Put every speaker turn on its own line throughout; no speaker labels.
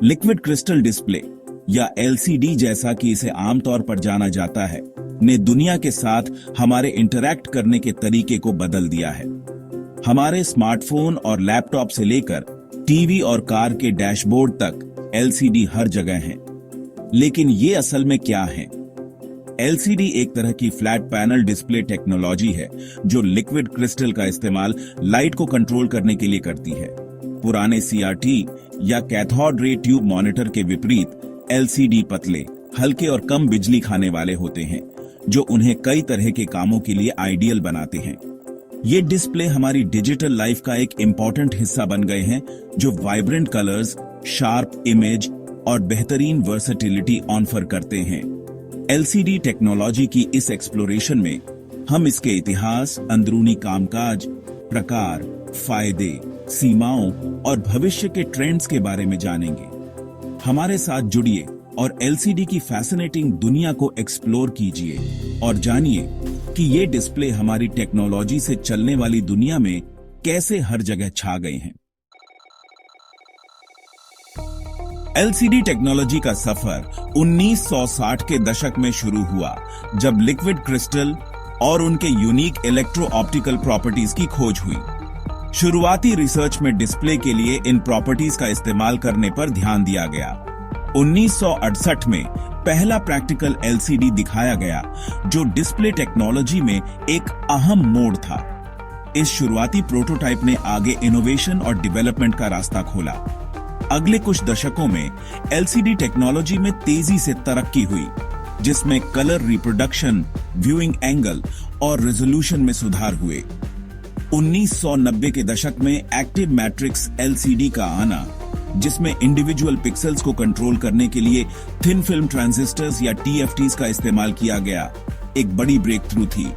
Liquid crystal display या LCD जैसा कि इसे आमतौर पर जाना जाता है, ने दुनिया के साथ हमारे इंटरैक्ट करने के तरीके को बदल दिया है। हमारे स्मार्टफोन और लैपटॉप से लेकर टीवी और कार के डैशबोर्ड तक एलसीडी हर जगह है। लेकिन ये असल में क्या है? एलसीडी एक तरह की फ्लैट पैनल डिस्प्ले टेक्नोलॉजी है जो लिक्विड क्रिस्टल का इस्तेमाल लाइट को कंट्रोल करने के लिए करती है। पुराने सीआरटी या कैथोड रे ट्यूब मॉनिटर के विपरीत एलसीडी पतले, हल्के और कम बिजली खाने वाले होते हैं, जो उन्हें कई तरह के कामों के लिए आइडियल बनाते हैं। ये डिस्प्ले हमारी डिजिटल लाइफ का एक इंपॉर्टेंट हिस्सा बन गए हैं, जो वाइब्रेंट कलर्स, शार्प इमेज और बेहतरीन वर्सेटिलिटी ऑफर करते हैं। एलसीडी टेक्नोलॉजी की इस एक्सप्लोरेशन में हम इसके इतिहास, अंदरूनी कामकाज, प्रकार, फायदे, सीमाओं और भविष्य के ट्रेंड्स के बारे में जानेंगे। हमारे साथ जुड़िए और एलसीडी की फैसिनेटिंग दुनिया को एक्सप्लोर कीजिए और जानिए कि ये डिस्प्ले हमारी टेक्नोलॉजी से चलने वाली दुनिया में कैसे हर जगह छा गए हैं। एलसीडी टेक्नोलॉजी का सफर 1960 के दशक में शुरू हुआ, जब लिक्विड क्रिस्टल और उनके यूनिक इलेक्ट्रो ऑप्टिकल प्रॉपर्टीज की खोज हुई। शुरुआती रिसर्च में डिस्प्ले के लिए इन प्रॉपर्टीज का इस्तेमाल करने पर ध्यान दिया गया। 1968 में पहला प्रैक्टिकल एलसीडी दिखाया गया, जो डिस्प्ले टेक्नोलॉजी में एक अहम मोड़ था। इस शुरुआती प्रोटोटाइप ने आगे इनोवेशन और डेवलपमेंट का रास्ता खोला। अगले कुछ दशकों में एलसीडी टेक्नोलॉजी में तेजी से तरक्की हुई, जिसमें कलर रिप्रोडक्शन, व्यूइंग एंगल और रेजोल्यूशन में सुधार हुए। 1990 के दशक में एक्टिव मैट्रिक्स एलसीडी का आना, जिसमें इंडिविजुअल पिक्सेल्स को कंट्रोल करने के लिए थिन फिल्म ट्रांजिस्टर्स या टीएफटीज का इस्तेमाल किया गया, एक बड़ी ब्रेक थ्रू थी।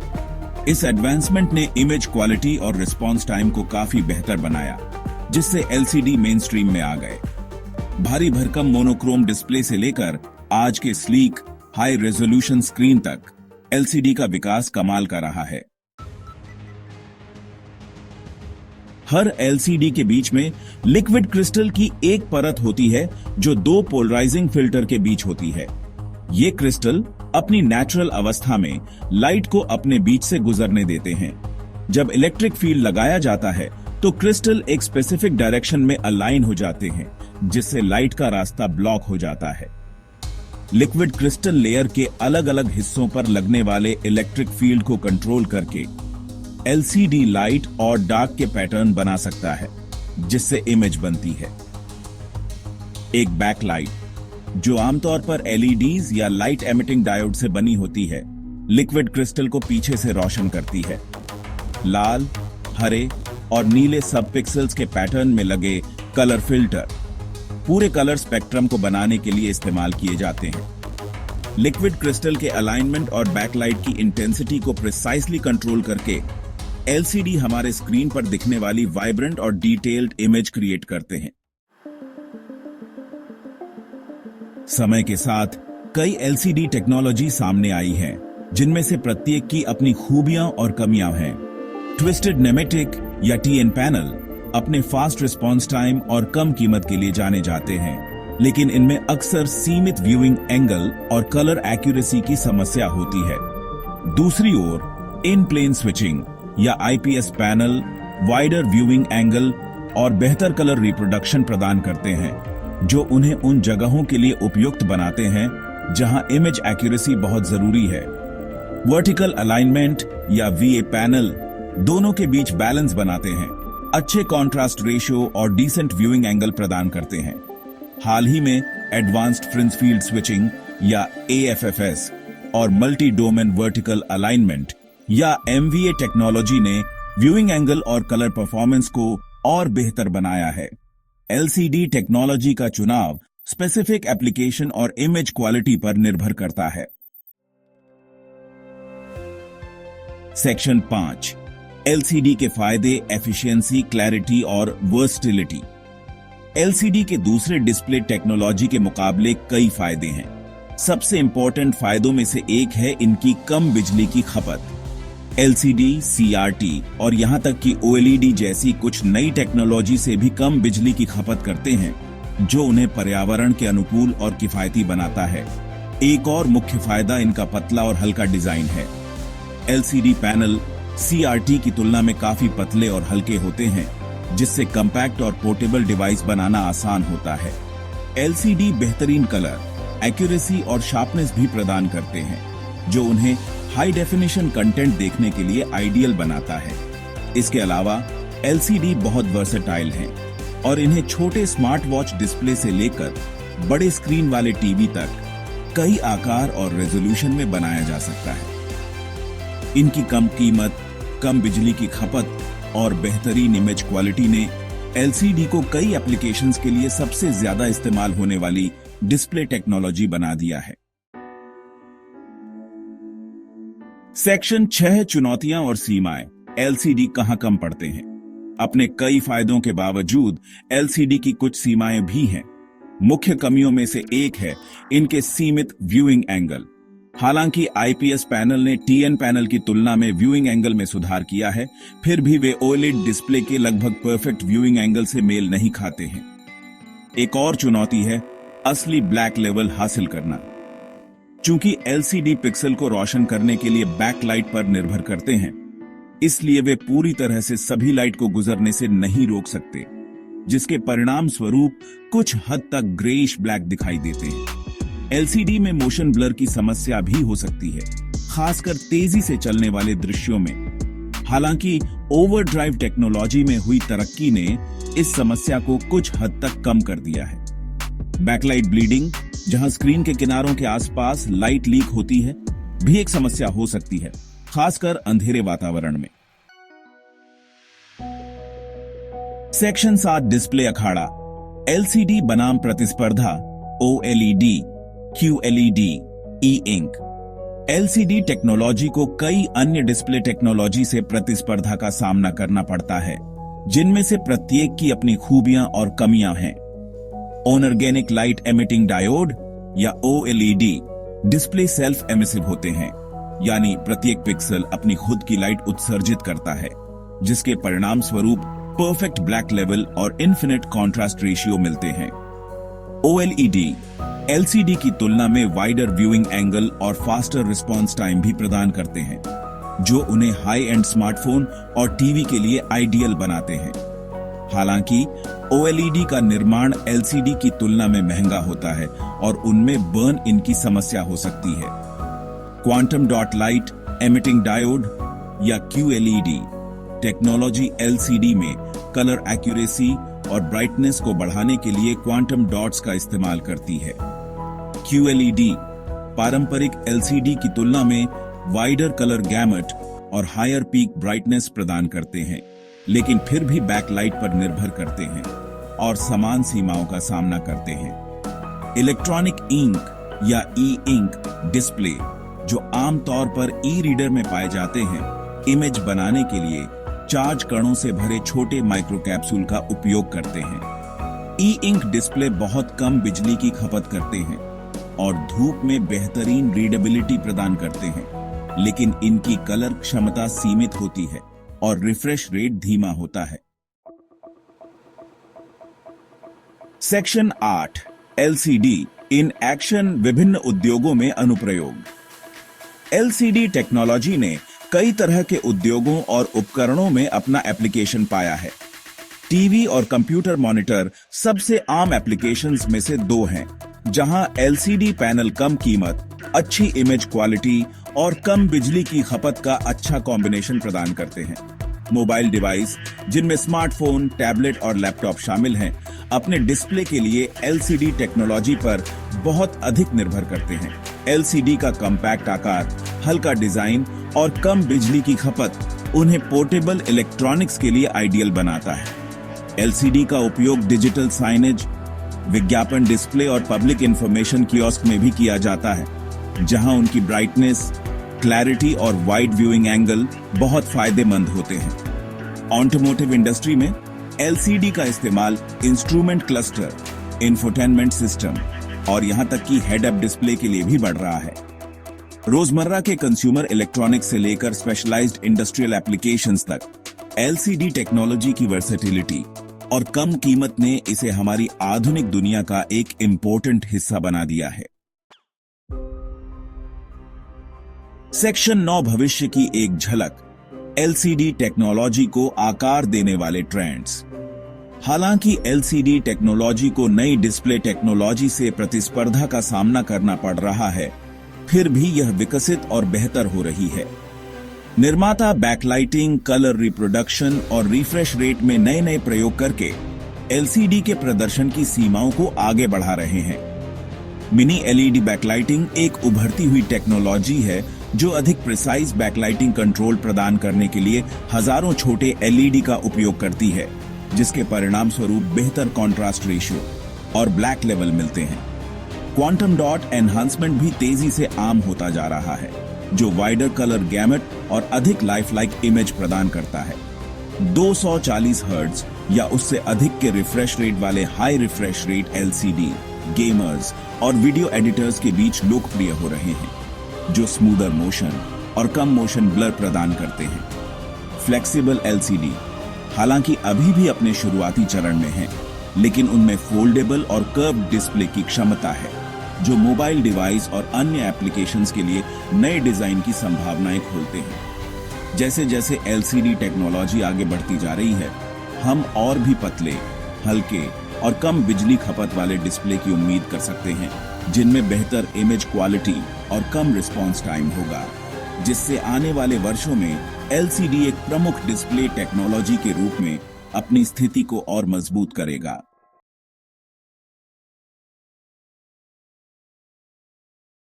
इस एडवांसमेंट ने इमेज क्वालिटी और रिस्पॉन्स टाइम को काफी बेहतर बनाया, जिससे एलसीडी मेन स्ट्रीम में आ गए। भारी भरकम मोनोक्रोम डिस्प्ले से लेकर आज के स्लीक हाई रेजोल्यूशन स्क्रीन तक एलसीडी का विकास कमाल का रहा है। हर एलसीडी के बीच में लिक्विड क्रिस्टल की एक परत होती है, जो दो पोलराइजिंग फिल्टर के बीच होती है। ये क्रिस्टल अपनी नेचुरल अवस्था में लाइट को अपने बीच से गुजरने देते हैं। जब इलेक्ट्रिक फील्ड लगाया जाता है तो क्रिस्टल एक स्पेसिफिक डायरेक्शन में अलाइन हो जाते हैं, जिससे लाइट का रास्ता ब्लॉक हो जाता है। लिक्विड क्रिस्टल लेयर के अलग अलग हिस्सों पर लगने वाले इलेक्ट्रिक फील्ड को कंट्रोल करके एलसीडी लाइट और डार्क के पैटर्न बना सकता है, जिससे इमेज बनती है। एक बैकलाइट, जो आमतौर पर एलईडीज या लाइट एमिटिंग डायोड से बनी होती है, लिक्विड क्रिस्टल को पीछे से रोशन करती है। लाल, हरे और नीले सब पिक्सेल्स के पैटर्न में लगे कलर फिल्टर पूरे कलर स्पेक्ट्रम को बनाने के लिए इस्तेमाल किए जाते हैं। लिक्विड क्रिस्टल के अलाइनमेंट और बैकलाइट की इंटेंसिटी को प्रिसाइसली कंट्रोल करके एलसीडी हमारे स्क्रीन पर दिखने वाली वाइब्रेंट और डिटेल्ड इमेज क्रिएट करते हैं। समय के साथ कई एलसीडी टेक्नोलॉजी सामने आई है, जिनमें से प्रत्येक की अपनी खूबियां और कमियां हैं। ट्विस्टेड नेमेटिक या टीएन पैनल अपने फास्ट रिस्पॉन्स टाइम और कम कीमत के लिए जाने जाते हैं, लेकिन इनमें अक्सर सीमित व्यूइंग एंगल और कलर एक्यूरेसी की समस्या होती है। दूसरी ओर इन प्लेन स्विचिंग या IPS panel wider viewing angle और बेहतर कलर रिप्रोडक्शन प्रदान करते हैं, जो उन्हें उन जगहों के लिए उपयुक्त बनाते हैं जहां इमेज एक्यूरेसी बहुत जरूरी है। वर्टिकल अलाइनमेंट या वीए पैनल दोनों के बीच बैलेंस बनाते हैं, अच्छे कॉन्ट्रास्ट रेशियो और डिसेंट व्यूइंग एंगल प्रदान करते हैं। हाल ही में एडवांस्ड फ्रिंज फील्ड स्विचिंग या एएफएफएस और मल्टी डोमेन वर्टिकल अलाइनमेंट या एमवीए टेक्नोलॉजी ने व्यूइंग एंगल और कलर परफॉर्मेंस को और बेहतर बनाया है। एलसीडी टेक्नोलॉजी का चुनाव स्पेसिफिक एप्लीकेशन और इमेज क्वालिटी पर निर्भर करता है। सेक्शन 5, एलसीडी के फायदे, एफिशिएंसी, क्लैरिटी और वर्सटिलिटी। एलसीडी के दूसरे डिस्प्ले टेक्नोलॉजी के मुकाबले कई फायदे हैं। सबसे इंपॉर्टेंट फायदों में से एक है इनकी कम बिजली की खपत। एलसीडी, सीआरटी और यहां तक कि ओएलईडी जैसी कुछ नई टेक्नोलॉजी से भी कम बिजली की खपत करते हैं, जो उन्हें पर्यावरण के अनुकूल और किफायती बनाता है। एक और मुख्य फायदा इनका पतला और हल्का डिजाइन है। एलसीडी पैनल सीआरटी की तुलना में काफी पतले और हल्के होते हैं, जिससे कॉम्पैक्ट और पोर्टेबल डिवाइस बनाना आसान होता है। एलसीडी बेहतरीन कलर, एक्यूरेसी और शार्पनेस भी प्रदान करते हैं, जो उन्हें हाई डेफिनेशन कंटेंट देखने के लिए आइडियल बनाता है। इसके अलावा एलसीडी बहुत वर्सेटाइल हैं और इन्हें छोटे स्मार्ट वॉच डिस्प्ले से लेकर बड़े स्क्रीन वाले टीवी तक कई आकार और रेजोल्यूशन में बनाया जा सकता है। इनकी कम कीमत, कम बिजली की खपत और बेहतरीन इमेज क्वालिटी ने एलसीडी को कई एप्लीकेशंस के लिए सबसे ज्यादा इस्तेमाल होने वाली डिस्प्ले टेक्नोलॉजी बना दिया है। सेक्शन 6 चुनौतियां और सीमाएं। एलसीडी कहां कम पड़ते हैं। अपने कई फायदों के बावजूद एलसीडी की कुछ सीमाएं भी हैं। मुख्य कमियों में से एक है इनके सीमित व्यूइंग एंगल। हालांकि आईपीएस पैनल ने टीएन पैनल की तुलना में व्यूइंग एंगल में सुधार किया है, फिर भी वे ओएलईडी डिस्प्ले के लगभग परफेक्ट व्यूइंग एंगल से मेल नहीं खाते हैं। एक और चुनौती है असली ब्लैक लेवल हासिल करना। चूंकि एलसीडी पिक्सल को रोशन करने के लिए बैकलाइट पर निर्भर करते हैं, इसलिए वे पूरी तरह से सभी लाइट को गुजरने से नहीं रोक सकते, जिसके परिणाम स्वरूप कुछ हद तक ग्रेइश ब्लैक दिखाई देते हैं। एलसीडी में मोशन ब्लर की समस्या भी हो सकती है, खासकर तेजी से चलने वाले दृश्यों में। हालांकि ओवरड्राइव टेक्नोलॉजी में हुई तरक्की ने इस समस्या को कुछ हद तक कम कर दिया है। बैकलाइट ब्लीडिंग, जहां स्क्रीन के किनारों के आसपास लाइट लीक होती है, भी एक समस्या हो सकती है, खासकर अंधेरे वातावरण में। सेक्शन 7 डिस्प्ले अखाड़ा। एलसीडी बनाम प्रतिस्पर्धा ओएलईडी, क्यूएलईडी, ई इंक। एलसीडी टेक्नोलॉजी को कई अन्य डिस्प्ले टेक्नोलॉजी से प्रतिस्पर्धा का सामना करना पड़ता है, जिनमें से प्रत्येक की अपनी खूबियां और कमियां हैं। ऑर्गेनिक लाइट एमिटिंग डायोड या ओएलईडी डिस्प्ले सेल्फ एमिसिव होते हैं, यानी प्रत्येक पिक्सल अपनी खुद की लाइट उत्सर्जित करता है, जिसके परिणाम स्वरूप परफेक्ट ब्लैक लेवल और इन्फिनिट कॉन्ट्रास्ट रेशियो मिलते हैं। ओएलईडी एलसीडी की तुलना में वाइडर व्यूइंग एंगल और फास्टर रिस्पॉन्स टाइम भी प्रदान करते हैं, जो उन्हें हाई एंड स्मार्टफोन और टीवी के लिए आइडियल बनाते हैं। हालांकि ओएलईडी का निर्माण एलसीडी की तुलना में महंगा होता है और उनमें बर्न इन की समस्या हो सकती है। Quantum dot light emitting diode या क्यूएलईडी टेक्नोलॉजी एलसीडी में कलर एक्यूरेसी और ब्राइटनेस को बढ़ाने के लिए क्वांटम डॉट्स का इस्तेमाल करती है। क्यूएलईडी पारंपरिक एलसीडी की तुलना में वाइडर कलर गैमट और हायर पीक ब्राइटनेस प्रदान करते हैं, लेकिन फिर भी बैकलाइट पर निर्भर करते हैं और समान सीमाओं का सामना करते हैं। इलेक्ट्रॉनिक इंक या ई इंक डिस्प्ले, जो आमतौर पर ई रीडर में पाए जाते हैं, इमेज बनाने के लिए चार्ज कणों से भरे छोटे माइक्रो कैप्सूल का उपयोग करते हैं। ई इंक डिस्प्ले बहुत कम बिजली की खपत करते हैं और धूप में बेहतरीन रीडेबिलिटी प्रदान करते हैं, लेकिन इनकी कलर क्षमता सीमित होती है और रिफ्रेश रेट धीमा होता है। सेक्शन 8 एलसीडी इन एक्शन, विभिन्न उद्योगों में अनुप्रयोग। एलसीडी टेक्नोलॉजी ने कई तरह के उद्योगों और उपकरणों में अपना एप्लीकेशन पाया है। टीवी और कंप्यूटर मॉनिटर सबसे आम एप्लीकेशंस में से दो हैं, जहां एलसीडी पैनल कम कीमत, अच्छी इमेज क्वालिटी और कम बिजली की खपत का अच्छा कॉम्बिनेशन प्रदान करते हैं। मोबाइल डिवाइस, जिनमें स्मार्टफोन, टैबलेट और लैपटॉप शामिल हैं, अपने डिस्प्ले के लिए एलसीडी टेक्नोलॉजी पर बहुत अधिक निर्भर करते हैं। एलसीडी का कॉम्पैक्ट आकार, हल्का डिजाइन और कम बिजली की खपत उन्हें पोर्टेबल इलेक्ट्रॉनिक्स के लिए आइडियल बनाता है। एलसीडी का उपयोग डिजिटल साइनेज, विज्ञापन डिस्प्ले और पब्लिक इंफॉर्मेशन कियोस्क में भी किया जाता है, जहां उनकी ब्राइटनेस, क्लैरिटी और वाइड व्यूइंग एंगल बहुत फायदेमंद होते हैं। ऑटोमोटिव इंडस्ट्री में एलसीडी का इस्तेमाल इंस्ट्रूमेंट क्लस्टर, इंफोटेनमेंट सिस्टम और यहां तक कि हेड अप डिस्प्ले के लिए भी बढ़ रहा है। रोजमर्रा के कंज्यूमर इलेक्ट्रॉनिक्स से लेकर स्पेशलाइज्ड इंडस्ट्रियल एप्लीकेशंस तक एलसीडी टेक्नोलॉजी की वर्सेटिलिटी और कम कीमत ने इसे हमारी आधुनिक दुनिया का एक इम्पोर्टेंट हिस्सा बना दिया है। सेक्शन 9 भविष्य की एक झलक, एलसीडी टेक्नोलॉजी को आकार देने वाले ट्रेंड्स। हालांकि एलसीडी टेक्नोलॉजी को नई डिस्प्ले टेक्नोलॉजी से प्रतिस्पर्धा का सामना करना पड़ रहा है, फिर भी यह विकसित और बेहतर हो रही है। निर्माता बैकलाइटिंग, कलर रिप्रोडक्शन और रिफ्रेश रेट में नए नए प्रयोग करके एलसीडी के प्रदर्शन की सीमाओं को आगे बढ़ा रहे हैं। मिनी एलईडी बैकलाइटिंग एक उभरती हुई टेक्नोलॉजी है जो अधिक प्रिसाइज बैकलाइटिंग कंट्रोल प्रदान करने के लिए हजारों छोटे एलईडी का उपयोग करती है, जिसके परिणाम स्वरूप बेहतर कॉन्ट्रास्ट रेशियो और ब्लैक लेवल मिलते हैं। क्वांटम डॉट एनहांसमेंट भी तेजी से आम होता जा रहा है, जो वाइडर कलर गैमेट और अधिक लाइफ लाइक इमेज प्रदान करता है। 240 हर्ट्ज या उससे अधिक के रिफ्रेश रेट वाले high refresh rate LCD gamers और वीडियो एडिटर्स के बीच लोकप्रिय हो रहे हैं, जो स्मूदर मोशन और कम मोशन ब्लर प्रदान करते हैं। फ्लेक्सिबल एलसीडी हालांकि अभी भी अपने शुरुआती चरण में है, लेकिन उनमें फोल्डेबल और कर्व डिस्प्ले की क्षमता है, जो मोबाइल डिवाइस और अन्य एप्लीकेशंस के लिए नए डिजाइन की संभावनाएं खोलते हैं। जैसे जैसे एलसीडी टेक्नोलॉजी आगे बढ़ती जा रही है, हम और भी पतले, हल्के और कम बिजली खपत वाले डिस्प्ले की उम्मीद कर सकते हैं, जिनमें बेहतर इमेज क्वालिटी और कम रिस्पॉन्स टाइम होगा, जिससे आने वाले वर्षों में एलसीडी एक प्रमुख डिस्प्ले टेक्नोलॉजी के रूप में अपनी स्थिति को और मजबूत करेगा।